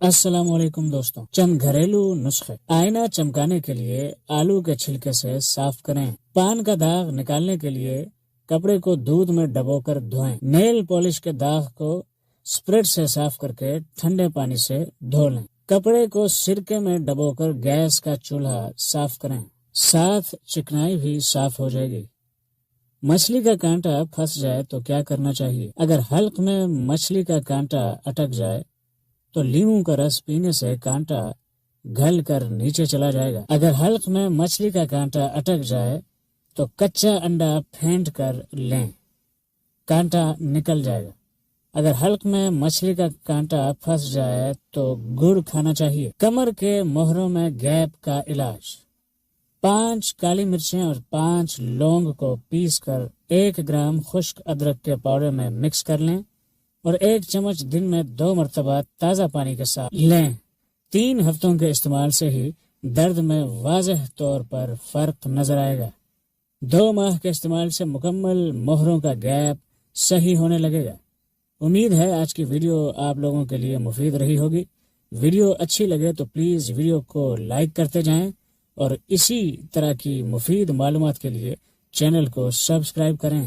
السلام علیکم دوستوں، چند گھریلو نسخے۔ آئینہ چمکانے کے لیے آلو کے چھلکے سے صاف کریں۔ پان کا داغ نکالنے کے لیے کپڑے کو دودھ میں ڈبو کر دھوئیں۔ نیل پالش کے داغ کو اسپریڈ سے صاف کر کے ٹھنڈے پانی سے دھو لیں۔ کپڑے کو سرکے میں ڈبو کر گیس کا چولہا صاف کریں، ساتھ چکنائی بھی صاف ہو جائے گی۔ مچھلی کا کانٹا پھنس جائے تو کیا کرنا چاہیے؟ اگر حلق میں مچھلی کا کانٹا اٹک جائے تو لیموں کا رس پینے سے کانٹا گھل کر نیچے چلا جائے گا۔ اگر حلق میں مچھلی کا کانٹا اٹک جائے تو کچا انڈا پھینٹ کر لیں، کانٹا نکل جائے گا۔ اگر حلق میں مچھلی کا کانٹا پھنس جائے تو گڑ کھانا چاہیے۔ کمر کے موہروں میں گیپ کا علاج۔ 5 کالی مرچیں اور 5 لونگ کو پیس کر 1 گرام خشک ادرک کے پاؤڈر میں مکس کر لیں اور 1 چمچ دن میں 2 مرتبہ تازہ پانی کے ساتھ لیں۔ 3 ہفتوں کے استعمال سے ہی درد میں واضح طور پر فرق نظر آئے گا۔ 2 ماہ کے استعمال سے مکمل موہروں کا گیپ صحیح ہونے لگے گا۔ امید ہے آج کی ویڈیو آپ لوگوں کے لیے مفید رہی ہوگی۔ ویڈیو اچھی لگے تو پلیز ویڈیو کو لائک کرتے جائیں اور اسی طرح کی مفید معلومات کے لیے چینل کو سبسکرائب کریں۔